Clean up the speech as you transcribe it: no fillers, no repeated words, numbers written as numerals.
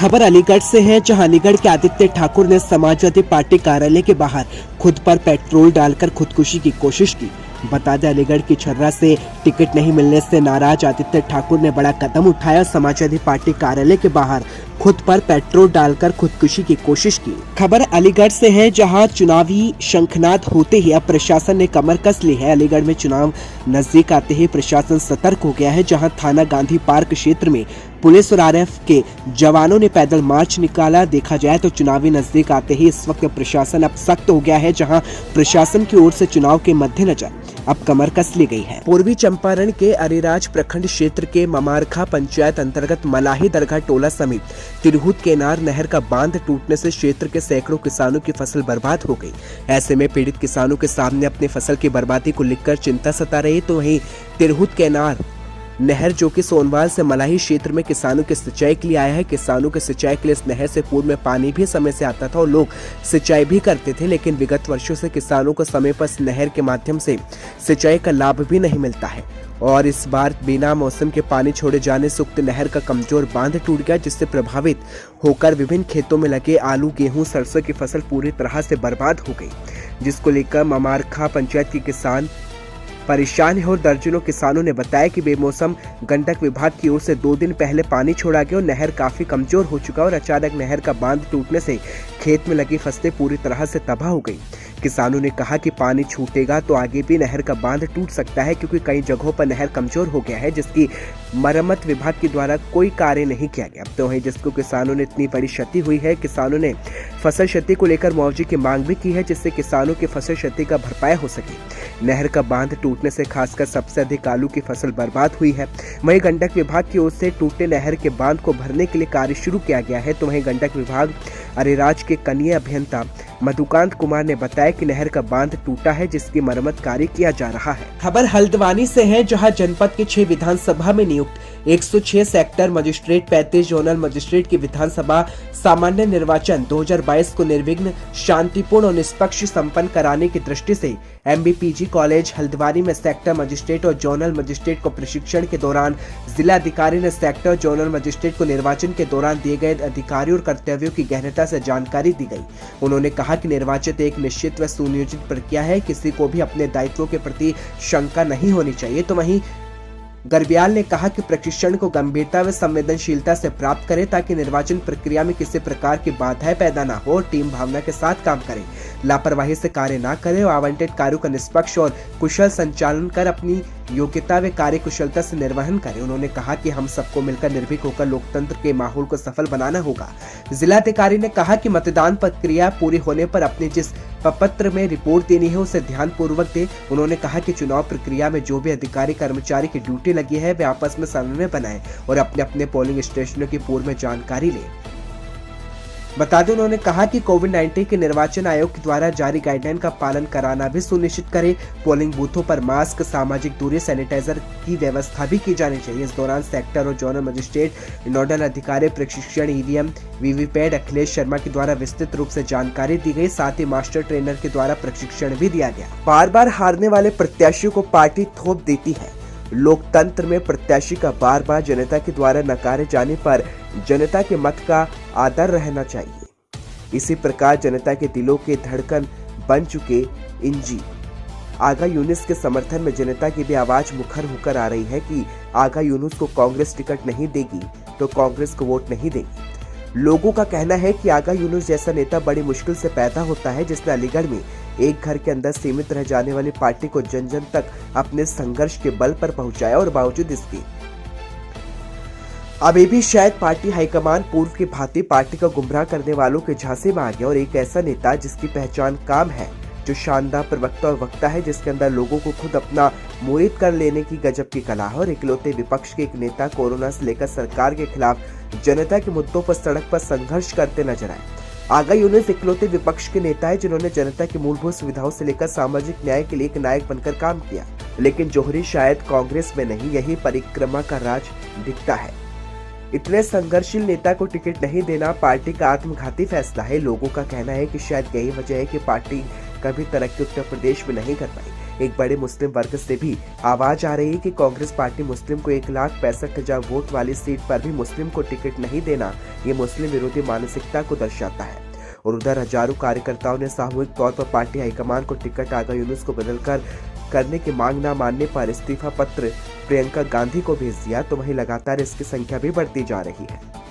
खबर अलीगढ़ से है, जहां अलीगढ़ के आदित्य ठाकुर ने समाजवादी पार्टी कार्यालय के बाहर खुद पर पेट्रोल डालकर खुदकुशी की कोशिश की। बता दें, अलीगढ़ की छर्रा से टिकट नहीं मिलने से नाराज आदित्य ठाकुर ने बड़ा कदम उठाया। समाजवादी पार्टी कार्यालय के बाहर खुद पर पेट्रोल डालकर खुदकुशी की कोशिश की। खबर अलीगढ़ से है, जहां चुनावी शंखनाद होते ही अब प्रशासन ने कमर कस ली है। अलीगढ़ में चुनाव नजदीक आते ही प्रशासन सतर्क हो गया है, जहां थाना गांधी पार्क क्षेत्र में पुलिस और आरएएफ के जवानों ने पैदल मार्च निकाला। देखा जाए तो चुनावी नजदीक आते ही इस वक्त प्रशासन अब सख्त हो गया है, जहां प्रशासन की ओर से चुनाव के मद्देनजर अब कमर कस ली गई है। पूर्वी चंपारण के अरेराज प्रखंड क्षेत्र के ममारखा पंचायत अंतर्गत मलाही दरगाह टोला समेत तिरहुत केनार नहर का बांध टूटने से क्षेत्र के सैकड़ों किसानों की फसल बर्बाद हो गई। ऐसे में पीड़ित किसानों के सामने अपनी फसल की बर्बादी को लेकर चिंता सता रही। तो वहीं तिरहुत केनार नहर, जो कि सोनवाल से मलाही क्षेत्र में किसानों के सिंचाई के लिए आया है। किसानों के सिंचाई के लिए इस नहर से पूर्व में पानी भी समय से आता था और लोग सिंचाई भी करते थे, लेकिन विगत वर्षों से किसानों को समय पर इस नहर के माध्यम से सिंचाई का लाभ भी नहीं मिलता है। और इस बार बिना मौसम के पानी छोड़े जाने से उक्त नहर का कमजोर बांध टूट गया, जिससे प्रभावित होकर विभिन्न खेतों में लगे आलू, गेहूं, सरसों की फसल पूरी तरह से बर्बाद हो गई, जिसको लेकर ममारखा पंचायत के किसान परेशान है। और दर्जनों किसानों ने बताया कि बेमौसम गंडक विभाग की ओर से 2 दिन पहले पानी छोड़ा गया और नहर काफी कमजोर हो चुका और अचानक नहर का बांध टूटने से खेत में लगी फसलें पूरी तरह से तबाह हो गई। किसानों ने कहा कि पानी छूटेगा तो आगे भी नहर का बांध टूट सकता है, क्योंकि कई जगहों पर नहर कमजोर हो गया है, जिसकी मरम्मत विभाग के द्वारा कोई कार्य नहीं किया गया। तो वहीं जिसको किसानों ने इतनी बड़ी क्षति हुई है, किसानों ने फसल क्षति को लेकर मुआवजे की मांग भी की है, जिससे किसानों की फसल क्षति का भरपाई हो सके। नहर का बांध टूटने से खासकर सबसे अधिक आलू की फसल बर्बाद हुई है। वहीं गंडक विभाग की ओर से टूटे नहर के बांध को भरने के लिए कार्य शुरू किया गया है। तो वहीं गंडक विभाग अरेराज के कनीय अभियंता मधुकांत कुमार ने बताया कि नहर का बांध टूटा है, जिसकी मरम्मत कार्य किया जा रहा है। खबर हल्द्वानी से है, जहां जनपद के 6 विधानसभा में नियुक्त 106 सेक्टर मजिस्ट्रेट, 35 जोनल मजिस्ट्रेट की विधानसभा सामान्य निर्वाचन 2022 को निर्विघ्न, शांतिपूर्ण और निष्पक्ष संपन्न कराने की दृष्टि से एमबीपीजी कॉलेज हल्द्वानी में सेक्टर मजिस्ट्रेट और जोनल मजिस्ट्रेट को प्रशिक्षण के दौरान जिला अधिकारी ने सेक्टर जोनल मजिस्ट्रेट को निर्वाचन के दौरान दिए गए अधिकारियों और कर्तव्यों की गहनता से जानकारी दी गई। उन्होंने कहा कि निर्वाचित एक निश्चित व सुनियोजित प्रक्रिया है, किसी को भी अपने दायित्वों के प्रति शंका नहीं होनी चाहिए। तो वहीं गर्ब्याल ने कहा कि प्रशिक्षण को गंभीरता व संवेदनशीलता से प्राप्त करें, ताकि निर्वाचन प्रक्रिया में किसी प्रकार की बाधाएं पैदा न हो और टीम भावना के साथ काम करें, लापरवाही से कार्य न करें और आवंटित कार्यों का निष्पक्ष और कुशल संचालन कर अपनी योग्यता व कार्य कुशलता से निर्वहन करें। उन्होंने कहा कि हम सबको मिलकर निर्भीक होकर लोकतंत्र के माहौल को सफल बनाना होगा। जिलाधिकारी ने कहा कि मतदान प्रक्रिया पूरी होने पर अपने जिस प्रपत्र में रिपोर्ट देनी है उसे ध्यान पूर्वक दे। उन्होंने कहा कि चुनाव प्रक्रिया में जो भी अधिकारी कर्मचारी की ड्यूटी लगी है वे आपस में समन्वय बनाएं और अपने अपने पोलिंग स्टेशनों की पूर्व में जानकारी लें। बता दें, उन्होंने कहा कि कोविड-19 के निर्वाचन आयोग के द्वारा जारी गाइडलाइन का पालन कराना भी सुनिश्चित करें। पोलिंग बूथों पर मास्क, सामाजिक दूरी, सैनिटाइजर की व्यवस्था भी की जानी चाहिए। इस दौरान सेक्टर और जोनल मजिस्ट्रेट, नोडल अधिकारी प्रशिक्षण, ईवीएम, वीवीपैट अखिलेश शर्मा के द्वारा विस्तृत रूप से जानकारी दी गई। साथ ही मास्टर ट्रेनर के द्वारा प्रशिक्षण भी दिया गया। बार बार हारने वाले प्रत्याशियों को पार्टी थोप देती है। लोकतंत्र में प्रत्याशी का बार बार जनता के द्वारा नकारे जाने पर जनता के मत का आदर रहना चाहिए। इसी प्रकार जनता के दिलों के धड़कन बन चुके इंजी आगा यूनुस के समर्थन में जनता की भी आवाज मुखर होकर आ रही है कि आगा यूनुस को कांग्रेस टिकट नहीं देगी तो कांग्रेस को वोट नहीं देगी। लोगों का कहना है कि आगा यूनुस जैसा नेता बड़ी मुश्किल से पैदा होता है, जिसने अलीगढ़ में एक घर के अंदर सीमित रह जाने वाली पार्टी को जन जन तक अपने संघर्ष के बल पर पहुंचाया। और बावजूद इसके अभी भी शायद पार्टी हाईकमान पूर्व की भांति पार्टी को गुमराह करने वालों के झांसे में आ गया। और एक ऐसा नेता जिसकी पहचान काम है, जो शानदार प्रवक्ता और वक्ता है, जिसके अंदर लोगों को खुद अपना मुरीद कर लेने की गजब की कला है। और इकलौते विपक्ष के एक नेता कोरोना से लेकर सरकार के खिलाफ जनता के मुद्दों पर सड़क पर संघर्ष करते नजर आए। आगा यूनुस इकलौते विपक्ष के नेता है जिन्होंने जनता की मूलभूत सुविधाओं से लेकर सामाजिक न्याय के लिए एक नायक बनकर काम किया। लेकिन जोहरी शायद कांग्रेस में नहीं, यही परिक्रमा का राज दिखता है। इतने संघर्षशील नेता को टिकट नहीं देना पार्टी का आत्मघाती फैसला है। लोगों का कहना है कि शायद यही वजह है कि पार्टी कभी तरक्की उत्तर प्रदेश में नहीं कर पाई। एक बड़े मुस्लिम वर्ग से भी आवाज आ रही है कि कांग्रेस पार्टी मुस्लिम को 1,65,000 वोट वाली सीट पर भी मुस्लिम को टिकट नहीं देना ये मुस्लिम विरोधी मानसिकता को दर्शाता है। और उधर हजारों कार्यकर्ताओं ने सामूहिक तौर पर पार्टी हाईकमान को टिकट आगा यूनुस को बदलकर करने की मांग न मानने पर इस्तीफा पत्र प्रियंका गांधी को भेज दिया। तो वहीं लगातार इसकी संख्या भी बढ़ती जा रही है।